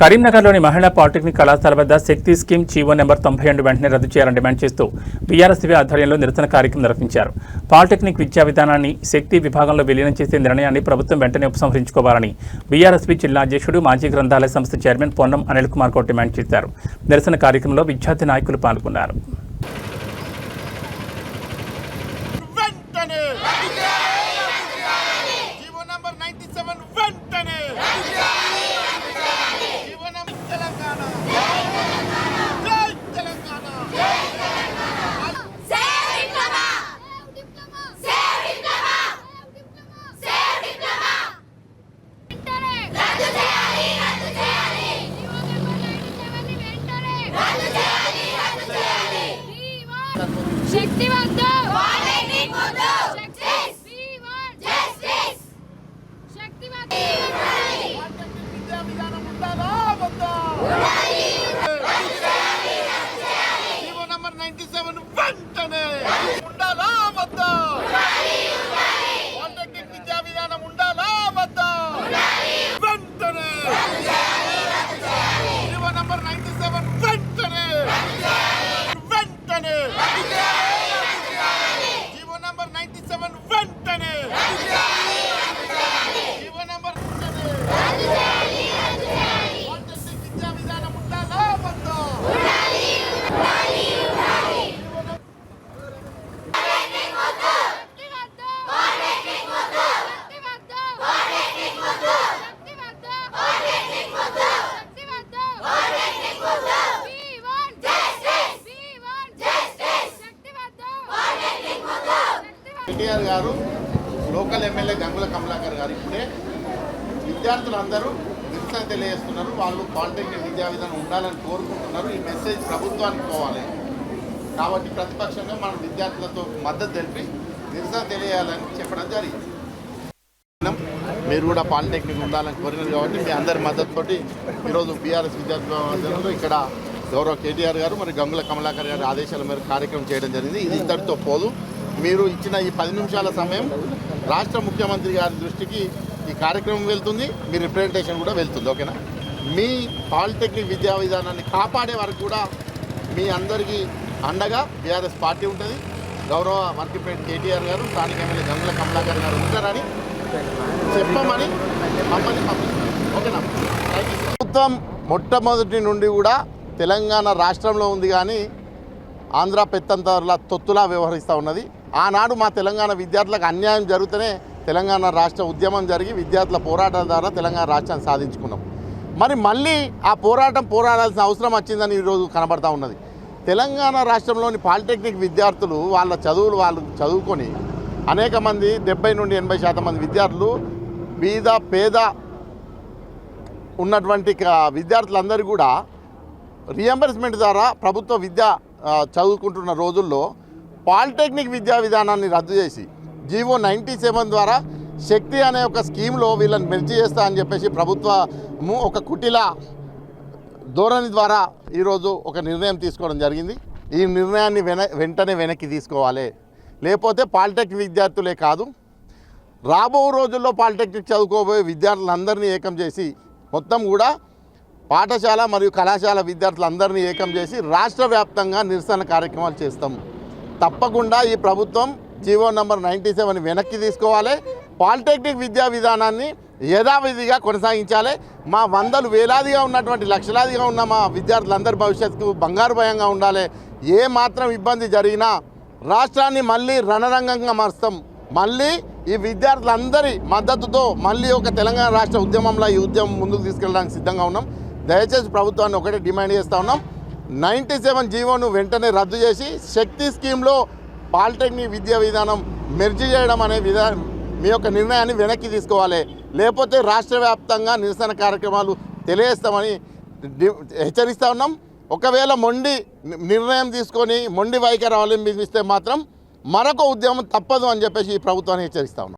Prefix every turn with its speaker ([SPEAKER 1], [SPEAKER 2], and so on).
[SPEAKER 1] కరీంనగర్లోని మహిళా పాలిటెక్నిక్ కళాశాల వద్ద శక్తి స్కీమ్ జీవో నెంబర్ 92 వెంటనే రద్దు చేయాలని డిమాండ్ చేస్తూ బీఆర్ఎస్పీ ఆధ్వర్యంలో నిరసన కార్యక్రమం నిర్వహించారు. పాలిటెక్నిక్ విద్యా విధానాన్ని శక్తి విభాగంలో విలీనం చేసే నిర్ణయాన్ని ప్రభుత్వం వెంటనే ఉపసంహరించుకోవాలని బీఆర్ఎస్పీ జిల్లా అధ్యక్షుడు మాజీ గ్రంథాలయ సంస్థ చైర్మన్ పొన్నం అనిల్ కుమార్ గౌడ్ డిమాండ్ చేశారు. నిరసన కార్యక్రమంలో విద్యార్థి నాయకులు పాల్గొన్నారు.
[SPEAKER 2] శక్తి వద్దు శక్తి వద్దు
[SPEAKER 3] జీవో నంబర్ 97 వెంటనే ఉండాలా వద్దా? పాలిటెక్నిక్ విద్యా విధానం ఉండాలా వద్దా? వెంటనే జీవో నంబర్ 97 వెంటనే వెంటనే జీవో నంబర్ 97 వెంటనే జీవో నంబర్ పాలిటెక్నిక్ విద్యా విధానం ఉండాలా వద్దా? కేటీఆర్ గారు లోకల్ ఎమ్మెల్యే గంగుల కమలాకర్ గారు ఇప్పుడే విద్యార్థులందరూ నిరసన తెలియజేస్తున్నారు. వాళ్ళు పాలిటెక్నిక్ విద్యా విధానం ఉండాలని కోరుకుంటున్నారు. ఈ మెసేజ్ ప్రభుత్వానికి పోవాలి కాబట్టి ప్రతిపక్షంగా మనం విద్యార్థులతో మద్దతు తెలిపి నిరసన తెలియాలని చెప్పడం జరిగింది. మీరు కూడా పాలిటెక్నిక్ ఉండాలని కోరినారు కాబట్టి మీ అందరి మద్దతుతోటి ఈరోజు బీఆర్ఎస్ విద్యార్థులు ఇక్కడ గౌరవ కేటీఆర్ గారు మరి గంగుల కమలాకర్ గారి ఆదేశాల మేరకు కార్యక్రమం చేయడం జరిగింది. ఇది ఇంతటితో పోదు. మీరు ఇచ్చిన ఈ 10 నిమిషాల సమయం రాష్ట్ర ముఖ్యమంత్రి గారి దృష్టికి ఈ కార్యక్రమం వెళ్తుంది, మీ రిప్రజెంటేషన్ కూడా వెళ్తుంది. ఓకేనా? మీ పాలిటెక్నిక్ విద్యా విధానాన్ని కాపాడే వరకు కూడా మీ అందరికీ అండగా బీఆర్ఎస్ పార్టీ ఉంటుంది. గౌరవ వర్కిపేట కేటీఆర్ గారు, స్థానిక ఎమ్మెల్యే గంగుల కమలాకర్ గారు ఉంటారని చెప్పమని మమ్మల్ని పంపిస్తారు. ఓకేనా? ప్రభుత్వం మొట్టమొదటి నుండి కూడా తెలంగాణ రాష్ట్రంలో ఉంది కానీ ఆంధ్ర పెత్తంతర్ల తొత్తులా వ్యవహరిస్తూ ఉన్నది. ఆనాడు మా తెలంగాణ విద్యార్థులకు అన్యాయం జరుగుతూనే తెలంగాణ రాష్ట్ర ఉద్యమం జరిగి విద్యార్థుల పోరాటాల ద్వారా తెలంగాణ రాష్ట్రాన్ని సాధించుకున్నాం. మరి మళ్ళీ ఆ పోరాడాల్సిన అవసరం వచ్చిందని ఈరోజు కనబడతా ఉన్నది. తెలంగాణ రాష్ట్రంలోని పాలిటెక్నిక్ విద్యార్థులు వాళ్ళు చదువుకొని అనేక మంది 70 నుండి 80% మంది విద్యార్థులు బీద పేద ఉన్నటువంటి విద్యార్థులందరూ కూడా రియంబర్స్మెంట్ ద్వారా ప్రభుత్వ విద్య చదువుకుంటున్న రోజుల్లో పాలిటెక్నిక్ విద్యా విధానాన్ని రద్దు చేసి జీవో 97 ద్వారా శక్తి అనే ఒక స్కీమ్లో వీళ్ళని మెర్జీ చేస్తా అని చెప్పేసి ప్రభుత్వము ఒక కుటిల ధోరణి ద్వారా ఈరోజు ఒక నిర్ణయం తీసుకోవడం జరిగింది. ఈ నిర్ణయాన్ని వెంటనే వెనక్కి తీసుకోవాలి. లేకపోతే పాలిటెక్నిక్ విద్యార్థులే కాదు, రాబో రోజుల్లో పాలిటెక్నిక్ చదువుకోబోయే విద్యార్థులందరినీ ఏకం చేసి మొత్తం కూడా పాఠశాల మరియు కళాశాల విద్యార్థులందరినీ ఏకం చేసి రాష్ట్ర వ్యాప్తంగా నిరసన కార్యక్రమాలు చేస్తాం. తప్పకుండా ఈ ప్రభుత్వం జీవో నంబర్ 97 వెనక్కి తీసుకోవాలి. పాలిటెక్నిక్ విద్యా విధానాన్ని యథావిధిగా కొనసాగించాలి. మా వందలు వేలాదిగా ఉన్నటువంటి లక్షలాదిగా ఉన్న మా విద్యార్థులందరి భవిష్యత్తుకు బంగారు భయంగా ఉండాలి. ఏ మాత్రం ఇబ్బంది జరిగినా రాష్ట్రాన్ని మళ్ళీ రణరంగంగా మారుస్తాం. మళ్ళీ ఈ విద్యార్థులందరి మద్దతుతో మళ్ళీ ఒక తెలంగాణ రాష్ట్ర ఉద్యమంలో ఈ ఉద్యమం ముందుకు తీసుకెళ్ళడానికి సిద్ధంగా ఉన్నాం. దయచేసి ప్రభుత్వాన్ని ఒకటే డిమాండ్ చేస్తూ ఉన్నాం, 97 జీవోను వెంటనే రద్దు చేసి శక్తి స్కీమ్లో పాలిటెక్నిక్ విద్యా విధానం మెర్జీ చేయడం అనే మీ యొక్క నిర్ణయాన్ని వెనక్కి తీసుకోవాలి. లేకపోతే రాష్ట్ర వ్యాప్తంగా నిరసన కార్యక్రమాలు తెలియజేస్తామని హెచ్చరిస్తూ ఉన్నాం. ఒకవేళ మొండి నిర్ణయం తీసుకొని మొండి వైఖరి అవలంబిస్తే మాత్రం మరొక ఉద్యమం తప్పదు అని చెప్పేసి ఈ ప్రభుత్వాన్ని హెచ్చరిస్తా ఉన్నాం.